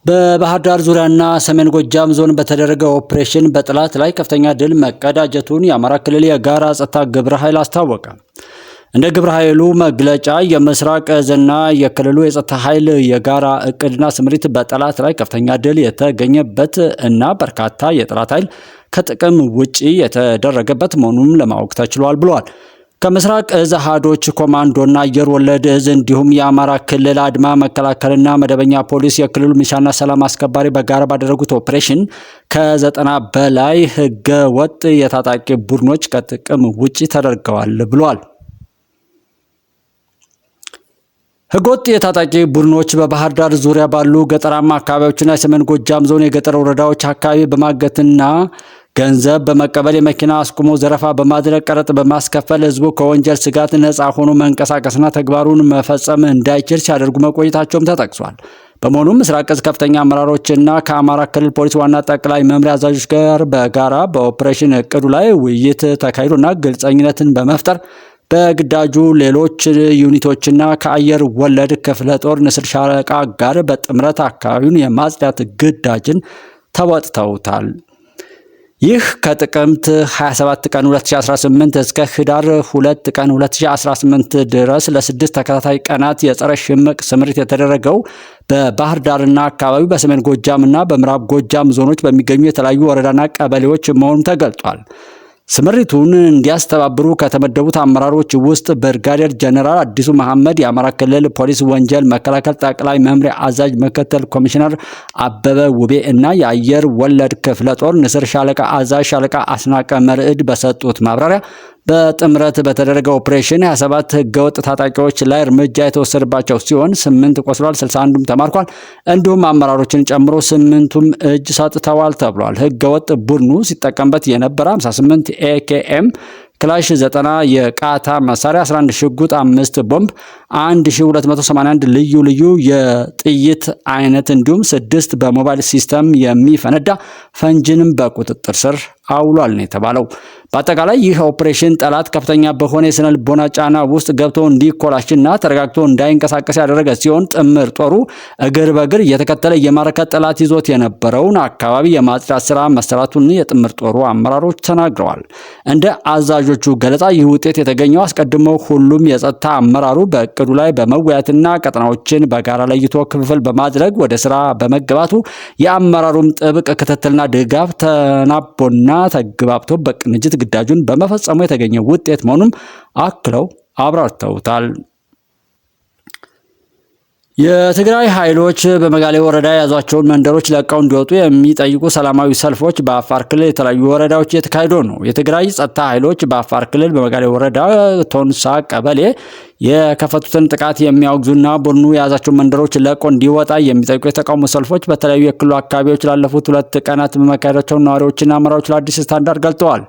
በባህር ዳር ዙሪያና ሰሜን ጎጃም ዞን በተደረገው ኦፕሬሽን በጠላት ላይ ከፍተኛ ድል መቀዳጀቱን የአማራ ክልል የጋራ ጸጥታ ግብረ ኃይል አስታወቀ። እንደ ግብረ ኃይሉ መግለጫ የምስራቅ እዝና የክልሉ የጸጥታ ኃይል የጋራ እቅድና ስምሪት በጠላት ላይ ከፍተኛ ድል የተገኘበት እና በርካታ የጠላት ኃይል ከጥቅም ውጪ የተደረገበት መሆኑን ለማወቅ ተችሏል ብሏል። ከምስራቅ እዝ አሃዶች ኮማንዶና አየር ወለድ እዝ እንዲሁም የአማራ ክልል አድማ መከላከልና መደበኛ ፖሊስ የክልሉ ሚሊሻና ሰላም አስከባሪ በጋራ ባደረጉት ኦፕሬሽን ከ90 በላይ ህገ ወጥ የታጣቂ ቡድኖች ከጥቅም ውጪ ተደርገዋል ብሏል። ህገወጥ የታጣቂ ቡድኖች በባህር ዳር ዙሪያ ባሉ ገጠራማ አካባቢዎችና የሰሜን ጎጃም ዞን የገጠር ወረዳዎች አካባቢ በማገትና ገንዘብ በመቀበል የመኪና አስቁሞ ዘረፋ በማድረግ ቀረጥ በማስከፈል ህዝቡ ከወንጀል ስጋት ነፃ ሆኖ መንቀሳቀስና ተግባሩን መፈጸም እንዳይችል ሲያደርጉ መቆየታቸውም ተጠቅሷል። በመሆኑም ምስራቅ እዝ ከፍተኛ አመራሮችና ከአማራ ክልል ፖሊስ ዋና ጠቅላይ መምሪያ አዛዦች ጋር በጋራ በኦፕሬሽን እቅዱ ላይ ውይይት ተካሂዶና ግልጸኝነትን በመፍጠር በግዳጁ ሌሎች ዩኒቶችና ከአየር ወለድ ክፍለ ጦር ንስር ሻለቃ ጋር በጥምረት አካባቢውን የማጽዳት ግዳጅን ተወጥተውታል። ይህ ከጥቅምት 27 ቀን 2018 እስከ ህዳር 2 ቀን 2018 ድረስ ለ6 ተከታታይ ቀናት የጸረ ሽምቅ ስምሪት የተደረገው በባህር ዳርና አካባቢው በሰሜን ጎጃምና በምዕራብ ጎጃም ዞኖች በሚገኙ የተለያዩ ወረዳና ቀበሌዎች መሆኑ ተገልጧል። ስምሪቱን እንዲያስተባብሩ ከተመደቡት አመራሮች ውስጥ ብርጋዴር ጀነራል አዲሱ መሐመድ የአማራ ክልል ፖሊስ ወንጀል መከላከል ጠቅላይ መምሪያ አዛዥ ምክትል ኮሚሽነር አበበ ውቤ እና የአየር ወለድ ክፍለ ጦር ንስር ሻለቃ አዛዥ ሻለቃ አስናቀ መርዕድ በሰጡት ማብራሪያ በጥምረት በተደረገ ኦፕሬሽን 27 ህገወጥ ታጣቂዎች ላይ እርምጃ የተወሰደባቸው ሲሆን 8 ቆስሏል፣ 61ዱም ተማርኳል። እንዲሁም አመራሮችን ጨምሮ 8ቱም እጅ ሰጥተዋል ተብሏል። ህገወጥ ቡድኑ ሲጠቀምበት የነበረ 58 ኤኬኤም ክላሽ 90 የቃታ መሳሪያ 11 ሽጉጥ 5 ቦምብ 1281 ልዩ ልዩ የጥይት አይነት እንዲሁም 6 በሞባይል ሲስተም የሚፈነዳ ፈንጂንም በቁጥጥር ስር አውሏል ነው የተባለው። በአጠቃላይ ይህ ኦፕሬሽን ጠላት ከፍተኛ በሆነ የስነ ልቦና ጫና ውስጥ ገብቶ እንዲኮላሽና ተረጋግቶ እንዳይንቀሳቀስ ያደረገ ሲሆን ጥምር ጦሩ እግር በእግር እየተከተለ የማረከ ጠላት ይዞት የነበረውን አካባቢ የማጽዳት ስራ መሰራቱን የጥምር ጦሩ አመራሮች ተናግረዋል። እንደ አዛዦቹ ገለጻ ይህ ውጤት የተገኘው አስቀድሞ ሁሉም የጸጥታ አመራሩ በእቅዱ ላይ በመወያየትና ቀጠናዎችን በጋራ ለይቶ ክፍፍል በማድረግ ወደ ስራ በመገባቱ የአመራሩም ጥብቅ ክትትልና ድጋፍ ተናቦና ተግባብቶ በቅንጅት ግዳጁን በመፈጸሙ የተገኘ ውጤት መሆኑን አክለው አብራርተውታል። የትግራይ ኃይሎች በመጋሌ ወረዳ የያዟቸውን መንደሮች ለቀው እንዲወጡ የሚጠይቁ ሰላማዊ ሰልፎች በአፋር ክልል የተለያዩ ወረዳዎች እየተካሄዱ ነው። የትግራይ ጸጥታ ኃይሎች በአፋር ክልል በመጋሌ ወረዳ ቶንሳ ቀበሌ የከፈቱትን ጥቃት የሚያወግዙና ቡድኑ የያዛቸውን መንደሮች ለቆ እንዲወጣ የሚጠይቁ የተቃውሞ ሰልፎች በተለያዩ የክልሉ አካባቢዎች ላለፉት 2 ቀናት በመካሄዳቸው ነዋሪዎችና አመራሮች ለአዲስ ስታንዳርድ ገልጠዋል።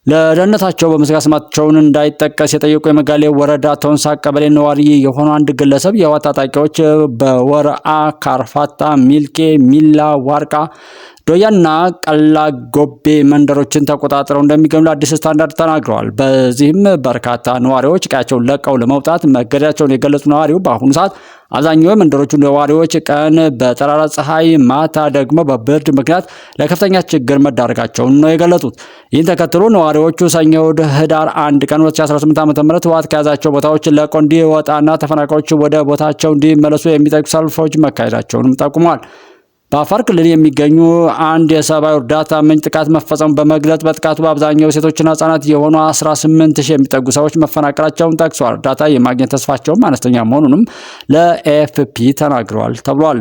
ለደህንነታቸው በመስጋት ስማቸውን እንዳይጠቀስ የጠየቁ የመጋሌ ወረዳ ቶንሳ ቀበሌ ነዋሪ የሆኑ አንድ ግለሰብ የህወሓት ታጣቂዎች በወረአ ካርፋታ፣ ሚልኬ፣ ሚላ፣ ዋርቃ፣ ዶያና ቀላ ጎቤ መንደሮችን ተቆጣጥረው እንደሚገኙ ለአዲስ ስታንዳርድ ተናግረዋል። በዚህም በርካታ ነዋሪዎች ቀያቸውን ለቀው ለመውጣት መገደዳቸውን የገለጹ ነዋሪው በአሁኑ ሰዓት አብዛኛው የመንደሮቹ ነዋሪዎች ቀን በጠራራ ፀሐይ፣ ማታ ደግሞ በብርድ ምክንያት ለከፍተኛ ችግር መዳረጋቸውን ነው የገለጹት። ይህን ተከትሎ ነዋሪዎቹ ሰኞ ህዳር 1 ቀን 2018 ዓ.ም ህወሓት ከያዛቸው ቦታዎች ለቆ እንዲወጣና ተፈናቃዮች ወደ ቦታቸው እንዲመለሱ የሚጠይቁ ሰልፎች መካሄዳቸውንም ጠቁመዋል። በአፋር ክልል የሚገኙ አንድ የሰብአዊ እርዳታ ምንጭ ጥቃት መፈጸሙ በመግለጽ በጥቃቱ በአብዛኛው ሴቶችና ህጻናት የሆኑ 18,000 የሚጠጉ ሰዎች መፈናቀላቸውን ጠቅሷል። እርዳታ የማግኘት ተስፋቸውም አነስተኛ መሆኑንም ለኤኤፍፒ ተናግረዋል ተብሏል።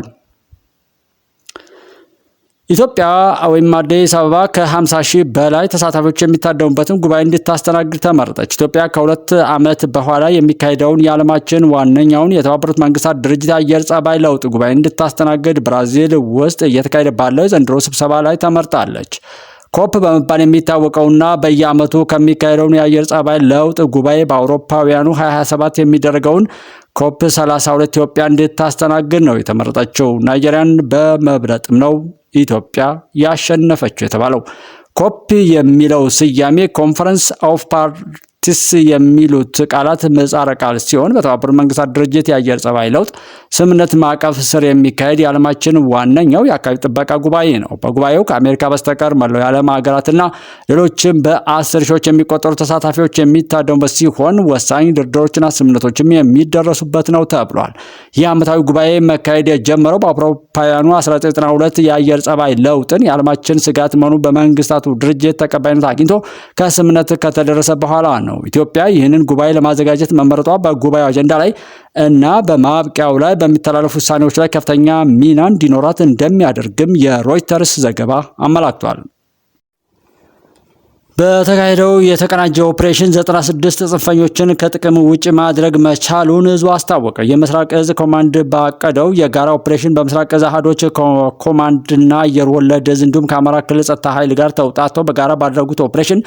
ኢትዮጵያ ወይም አዲስ አበባ ከ50,000 በላይ ተሳታፊዎች የሚታደሙበትን ጉባኤ እንድታስተናግድ ተመረጠች። ኢትዮጵያ ከ2 ዓመት በኋላ የሚካሄደውን የዓለማችን ዋነኛውን የተባበሩት መንግስታት ድርጅት አየር ጸባይ ለውጥ ጉባኤ እንድታስተናግድ ብራዚል ውስጥ እየተካሄደ ባለው የዘንድሮ ስብሰባ ላይ ተመርጣለች። ኮፕ በመባል የሚታወቀውና በየዓመቱ ከሚካሄደው የአየር ጸባይ ለውጥ ጉባኤ በአውሮፓውያኑ 2027 የሚደረገውን ኮፕ 32 ኢትዮጵያ እንድታስተናግድ ነው የተመረጠችው። ናይጄሪያን በመብለጥም ነው ኢትዮጵያ ያሸነፈችው የተባለው። ኮፕ የሚለው ስያሜ ኮንፈረንስ ኦፍ ፓርቲ ቲስ የሚሉት ቃላት ምህጻረ ቃል ሲሆን በተባበሩት መንግስታት ድርጅት የአየር ጸባይ ለውጥ ስምምነት ማዕቀፍ ስር የሚካሄድ የዓለማችን ዋነኛው የአካባቢ ጥበቃ ጉባኤ ነው። በጉባኤው ከአሜሪካ በስተቀር መላው የዓለም ሀገራትና ሌሎችም በ10 ሺዎች የሚቆጠሩ ተሳታፊዎች የሚታደሙበት ሲሆን ወሳኝ ድርድሮችና ስምምነቶችም የሚደረሱበት ነው ተብሏል። ይህ ዓመታዊ ጉባኤ መካሄድ የጀመረው በአውሮፓውያኑ 1992 የአየር ጸባይ ለውጥን የዓለማችን ስጋት መሆኑ በመንግስታቱ ድርጅት ተቀባይነት አግኝቶ ከስምምነት ከተደረሰ በኋላ ነው። ኢትዮጵያ ይህንን ጉባኤ ለማዘጋጀት መመረጧ በጉባኤው አጀንዳ ላይ እና በማብቂያው ላይ በሚተላለፉ ውሳኔዎች ላይ ከፍተኛ ሚና እንዲኖራት እንደሚያደርግም የሮይተርስ ዘገባ አመላክቷል። በተካሄደው የተቀናጀ ኦፕሬሽን 96 ጽንፈኞችን ከጥቅም ውጭ ማድረግ መቻሉን እዙ አስታወቀ። የምስራቅ እዝ ኮማንድ ባቀደው የጋራ ኦፕሬሽን በምስራቅ እዝ አሃዶች ኮማንድና አየር ወለድ እዝ እንዲሁም ከአማራ ክልል ጸጥታ ኃይል ጋር ተውጣተው በጋራ ባደረጉት ኦፕሬሽን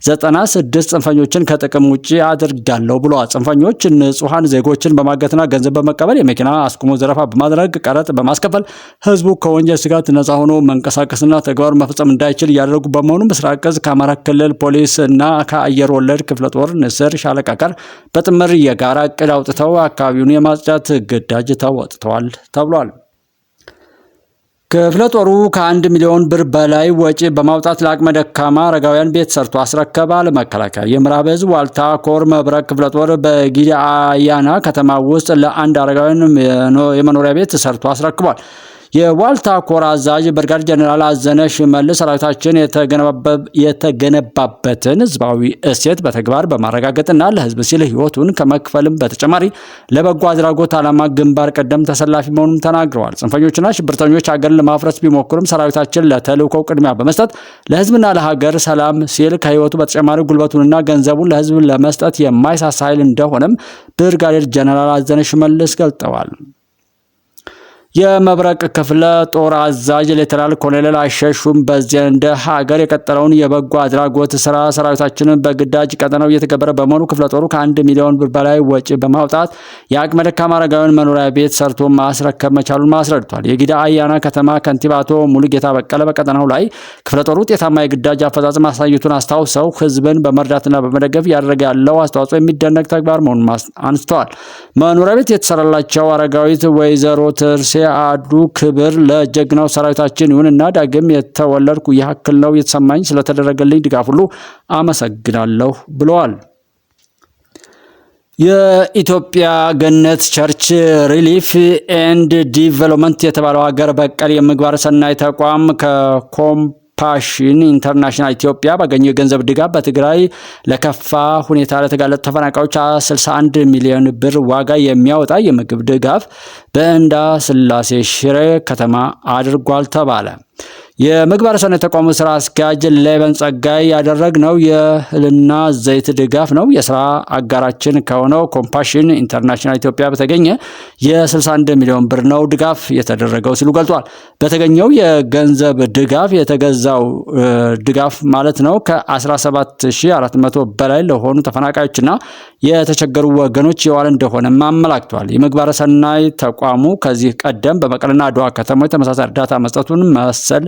96 ጽንፈኞችን ከጥቅም ውጭ አድርጋለሁ ብለዋል። ጽንፈኞች ንጹሐን ዜጎችን በማገትና ገንዘብ በመቀበል የመኪና አስቁሞ ዘረፋ በማድረግ ቀረጥ በማስከፈል ህዝቡ ከወንጀል ስጋት ነጻ ሆኖ መንቀሳቀስና ተግባር መፈጸም እንዳይችል እያደረጉ በመሆኑ ምስራቅ እዝ ከአማራ ክልል ፖሊስ እና ከአየር ወለድ ክፍለ ጦር ንስር ሻለቃ ጋር በጥምር የጋራ እቅድ አውጥተው አካባቢውን የማጽዳት ግዳጅ ተወጥተዋል ተብሏል። ክፍለ ጦሩ ከ1 ሚሊዮን ብር በላይ ወጪ በማውጣት ለአቅመ ደካማ አረጋውያን ቤት ሰርቶ አስረከበ። ለመከላከያ የምዕራብ ዕዝ ዋልታ ኮር መብረቅ ክፍለ ጦር በጊዳ አያና ከተማ ውስጥ ለአንድ አረጋውያን የመኖሪያ ቤት ሰርቶ አስረክቧል። የዋልታ ኮር አዛዥ ብርጋዴር ጀነራል አዘነ ሽመልስ ሰራዊታችን የተገነባበትን ህዝባዊ እሴት በተግባር በማረጋገጥና ለህዝብ ሲል ህይወቱን ከመክፈልም በተጨማሪ ለበጎ አድራጎት ዓላማ ግንባር ቀደም ተሰላፊ መሆኑን ተናግረዋል። ጽንፈኞችና ሽብርተኞች ሀገርን ለማፍረስ ቢሞክሩም ሰራዊታችን ለተልእኮው ቅድሚያ በመስጠት ለህዝብና ለሀገር ሰላም ሲል ከህይወቱ በተጨማሪ ጉልበቱንና ገንዘቡን ለህዝብ ለመስጠት የማይሳሳ ኃይል እንደሆነም ብርጋዴር ጀነራል አዘነ ሽመልስ ገልጠዋል። የመብረቅ ክፍለ ጦር አዛዥ ሌተናል ኮሎኔል አሸሹም በዚያ እንደ ሀገር የቀጠለውን የበጎ አድራጎት ስራ ሰራዊታችንን በግዳጅ ቀጠናው እየተገበረ በመሆኑ ክፍለ ጦሩ ከ1 ሚሊዮን ብር በላይ ወጪ በማውጣት የአቅመ ደካማ አረጋውያን መኖሪያ ቤት ሰርቶ ማስረከብ መቻሉን አስረድቷል። የጊዳ አያና ከተማ ከንቲባ አቶ ሙሉጌታ በቀለ በቀጠናው ላይ ክፍለ ጦሩ ውጤታማ የግዳጅ አፈጻጸም ማሳየቱን አስታውሰው ህዝብን በመርዳትና በመደገፍ እያደረገ ያለው አስተዋጽኦ የሚደነቅ ተግባር መሆኑን አንስተዋል። መኖሪያ ቤት የተሰራላቸው አረጋዊት ወይዘሮ ትርሴ አዱ ክብር ለጀግናው ሰራዊታችን ይሁንና ዳግም የተወለድኩ ያክል ነው የተሰማኝ፣ ስለተደረገልኝ ድጋፍ ሁሉ አመሰግናለሁ ብለዋል። የኢትዮጵያ ገነት ቸርች ሪሊፍ ኤንድ ዲቨሎፕመንት የተባለው ሀገር በቀል የምግባረ ሰናይ ተቋም ፓሽን ኢንተርናሽናል ኢትዮጵያ ባገኘው የገንዘብ ድጋፍ በትግራይ ለከፋ ሁኔታ ለተጋለጡ ተፈናቃዮች 61 ሚሊዮን ብር ዋጋ የሚያወጣ የምግብ ድጋፍ በእንዳ ስላሴ ሽሬ ከተማ አድርጓል ተባለ። የምግባረ ሰናይ ተቋሙ ስራ አስኪያጅ ሌበን ጸጋይ ያደረግነው የእህልና ዘይት ድጋፍ ነው። የስራ አጋራችን ከሆነው ኮምፓሽን ኢንተርናሽናል ኢትዮጵያ በተገኘ የ61 ሚሊዮን ብር ነው ድጋፍ የተደረገው ሲሉ ገልጿል። በተገኘው የገንዘብ ድጋፍ የተገዛው ድጋፍ ማለት ነው ከ17400 በላይ ለሆኑ ተፈናቃዮችና የተቸገሩ ወገኖች የዋለ እንደሆነ አመላክቷል። የምግባረ ሰናይ ተቋሙ ከዚህ ቀደም በመቀለና አድዋ ከተሞች ተመሳሳይ እርዳታ መስጠቱን መሰል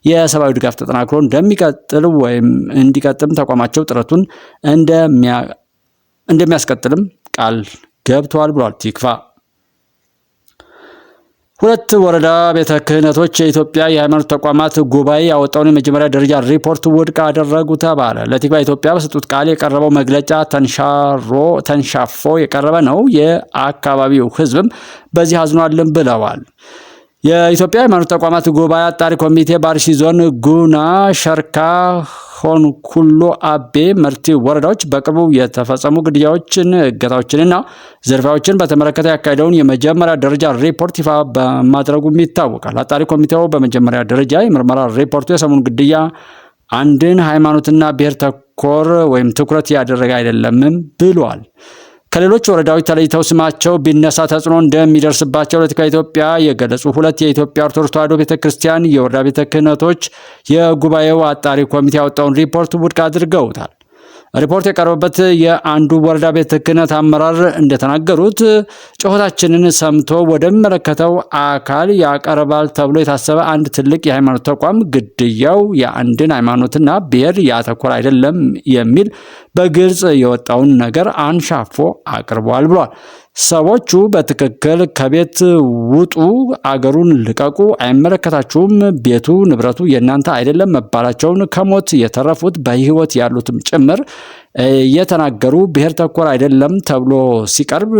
የሰብአዊ ድጋፍ ተጠናክሮ እንደሚቀጥል ወይም እንዲቀጥም ተቋማቸው ጥረቱን እንደሚያስቀጥልም ቃል ገብተዋል ብሏል። ቲክቫ ሁለት ወረዳ ቤተ ክህነቶች የኢትዮጵያ የሃይማኖት ተቋማት ጉባኤ ያወጣውን የመጀመሪያ ደረጃ ሪፖርት ውድቅ አደረጉ ተባለ። ለቲክቫ ኢትዮጵያ በሰጡት ቃል የቀረበው መግለጫ ተንሻፎ የቀረበ ነው። የአካባቢው ህዝብም በዚህ አዝኗልን ብለዋል። የኢትዮጵያ ሃይማኖት ተቋማት ጉባኤ አጣሪ ኮሚቴ በአርሲ ዞን ጉና፣ ሸርካ፣ ሆንኩሎ፣ አቤ፣ መርቲ ወረዳዎች በቅርቡ የተፈጸሙ ግድያዎችን፣ እገታዎችንና ዝርፊያዎችን በተመለከተ ያካሄደውን የመጀመሪያ ደረጃ ሪፖርት ይፋ በማድረጉም ይታወቃል። አጣሪ ኮሚቴው በመጀመሪያ ደረጃ የምርመራ ሪፖርቱ የሰሞኑን ግድያ አንድን ሃይማኖትና ብሔር ተኮር ወይም ትኩረት ያደረገ አይደለምም ብሏል። ከሌሎች ወረዳዎች ተለይተው ስማቸው ቢነሳ ተጽዕኖ እንደሚደርስባቸው ለቲክቫ ኢትዮጵያ የገለጹ ሁለት የኢትዮጵያ ኦርቶዶክስ ተዋሕዶ ቤተክርስቲያን የወረዳ ቤተ ክህነቶች የጉባኤው አጣሪ ኮሚቴ ያወጣውን ሪፖርት ውድቅ አድርገውታል። ሪፖርት የቀረበበት የአንዱ ወረዳ ቤተ ክህነት አመራር እንደተናገሩት ጩኸታችንን ሰምቶ ወደሚመለከተው አካል ያቀርባል ተብሎ የታሰበ አንድ ትልቅ የሃይማኖት ተቋም ግድያው የአንድን ሃይማኖትና ብሔር ያተኮረ አይደለም የሚል በግልጽ የወጣውን ነገር አንሻፎ አቅርቧል ብሏል። ሰዎቹ በትክክል ከቤት ውጡ፣ አገሩን ልቀቁ፣ አይመለከታችሁም፣ ቤቱ ንብረቱ የእናንተ አይደለም መባላቸውን ከሞት የተረፉት በህይወት ያሉትም ጭምር የተናገሩ ብሔር ተኮር አይደለም ተብሎ ሲቀርብ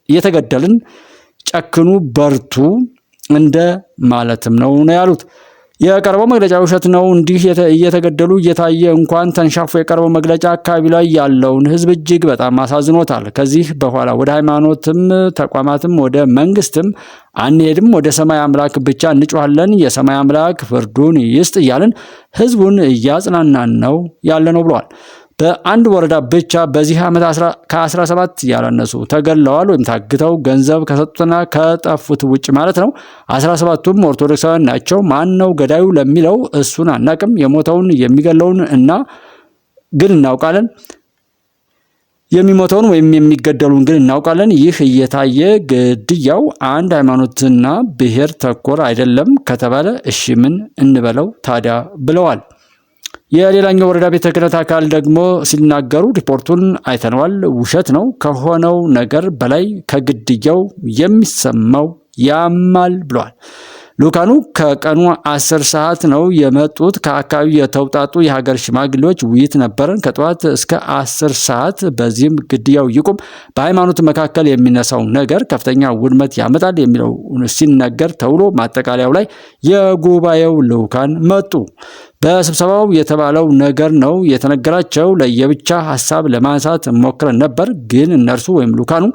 የተገደልን ጨክኑ፣ በርቱ እንደ ማለትም ነው ያሉት። የቀረበው መግለጫ ውሸት ነው። እንዲህ እየተገደሉ እየታየ እንኳን ተንሻፎ የቀረበው መግለጫ አካባቢ ላይ ያለውን ህዝብ እጅግ በጣም አሳዝኖታል። ከዚህ በኋላ ወደ ሃይማኖትም ተቋማትም ወደ መንግስትም አንሄድም፣ ወደ ሰማይ አምላክ ብቻ እንጮሃለን፣ የሰማይ አምላክ ፍርዱን ይስጥ እያልን ህዝቡን እያጽናናን ነው ያለ ነው ብለዋል። በአንድ ወረዳ ብቻ በዚህ ዓመት ከ17 ያላነሱ ተገለዋል ወይም ታግተው ገንዘብ ከሰጡትና ከጠፉት ውጭ ማለት ነው። 17ቱም ኦርቶዶክሳውያን ናቸው። ማን ነው ገዳዩ ለሚለው እሱን አናቅም። የሞተውን የሚገለውን እና ግን እናውቃለን። የሚሞተውን ወይም የሚገደሉን ግን እናውቃለን። ይህ እየታየ ግድያው አንድ ሃይማኖትና ብሔር ተኮር አይደለም ከተባለ እሺ ምን እንበለው ታዲያ ብለዋል። የሌላኛው ወረዳ ቤተ ክህነት አካል ደግሞ ሲናገሩ ሪፖርቱን አይተነዋል፣ ውሸት ነው። ከሆነው ነገር በላይ ከግድያው የሚሰማው ያማል ብለዋል። ልኡካኑ ከቀኑ 10 ሰዓት ነው የመጡት። ከአካባቢው የተውጣጡ የሀገር ሽማግሌዎች ውይይት ነበረን ከጠዋት እስከ 10 ሰዓት። በዚህም ግድያው ይቁም፣ በሃይማኖት መካከል የሚነሳው ነገር ከፍተኛ ውድመት ያመጣል የሚለው ሲነገር ተውሎ ማጠቃለያው ላይ የጉባኤው ልኡካን መጡ። በስብሰባው የተባለው ነገር ነው የተነገራቸው። ለየብቻ ሀሳብ ለማንሳት ሞክረን ነበር፣ ግን እነርሱ ወይም ልኡካኑ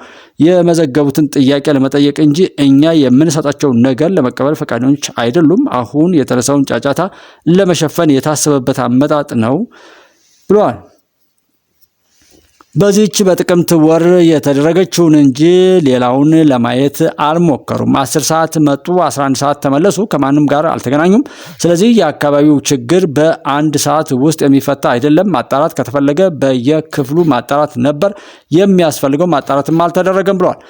የመዘገቡትን ጥያቄ ለመጠየቅ እንጂ እኛ የምንሰጣቸው ነገር ለመቀበል ፈቃደኞች አይደሉም። አሁን የተነሳውን ጫጫታ ለመሸፈን የታሰበበት አመጣጥ ነው ብለዋል። በዚህች በጥቅምት ወር የተደረገችውን እንጂ ሌላውን ለማየት አልሞከሩም። 10 ሰዓት መጡ፣ 11 ሰዓት ተመለሱ። ከማንም ጋር አልተገናኙም። ስለዚህ የአካባቢው ችግር በአንድ ሰዓት ውስጥ የሚፈታ አይደለም። ማጣራት ከተፈለገ በየክፍሉ ማጣራት ነበር የሚያስፈልገው፣ ማጣራትም አልተደረገም ብለዋል።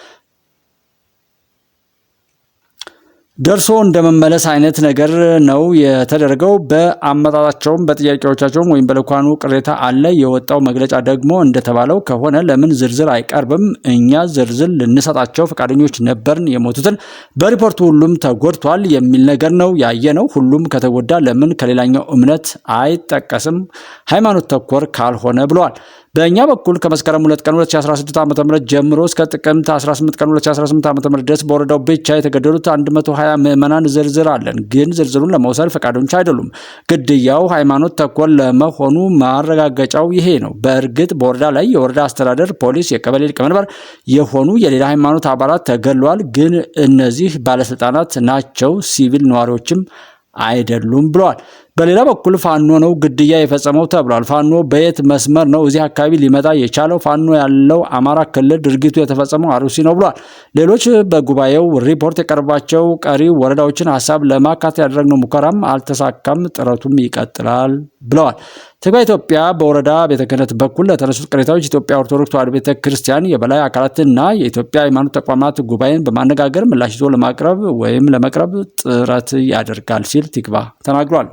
ደርሶ እንደመመለስ አይነት ነገር ነው የተደረገው። በአመጣጣቸውም በጥያቄዎቻቸውም ወይም በልኡካኑ ቅሬታ አለ። የወጣው መግለጫ ደግሞ እንደተባለው ከሆነ ለምን ዝርዝር አይቀርብም? እኛ ዝርዝር ልንሰጣቸው ፈቃደኞች ነበርን። የሞቱትን በሪፖርቱ ሁሉም ተጎድቷል የሚል ነገር ነው ያየነው። ሁሉም ከተጎዳ ለምን ከሌላኛው እምነት አይጠቀስም? ሃይማኖት ተኮር ካልሆነ ብለዋል። በእኛ በኩል ከመስከረም 2 ቀን 2016 ዓ.ም ጀምሮ እስከ ጥቅምት 18 ቀን 2018 ዓ.ም ድረስ በወረዳው ብቻ የተገደሉት 120 ምዕመናን ዝርዝር አለን፣ ግን ዝርዝሩን ለመውሰድ ፈቃደኞች አይደሉም። ግድያው ሃይማኖት ተኮር ለመሆኑ ማረጋገጫው ይሄ ነው። በእርግጥ በወረዳ ላይ የወረዳ አስተዳደር፣ ፖሊስ፣ የቀበሌ ሊቀመንበር የሆኑ የሌላ ሃይማኖት አባላት ተገድለዋል፣ ግን እነዚህ ባለስልጣናት ናቸው፣ ሲቪል ነዋሪዎችም አይደሉም ብለዋል። በሌላ በኩል ፋኖ ነው ግድያ የፈጸመው ተብሏል። ፋኖ በየት መስመር ነው እዚህ አካባቢ ሊመጣ የቻለው? ፋኖ ያለው አማራ ክልል፣ ድርጊቱ የተፈጸመው አሩሲ ነው ብሏል። ሌሎች በጉባኤው ሪፖርት የቀረባቸው ቀሪ ወረዳዎችን ሀሳብ ለማካተት ያደረግነው ሙከራም አልተሳካም፣ ጥረቱም ይቀጥላል ብለዋል። ትግባ ኢትዮጵያ በወረዳ ቤተ ክህነት በኩል ለተነሱት ቅሬታዎች ኢትዮጵያ ኦርቶዶክስ ተዋሕዶ ቤተ ክርስቲያን የበላይ አካላትና የኢትዮጵያ ሃይማኖት ተቋማት ጉባኤን በማነጋገር ምላሽ ይዞ ለማቅረብ ወይም ለመቅረብ ጥረት ያደርጋል ሲል ትግባ ተናግሯል።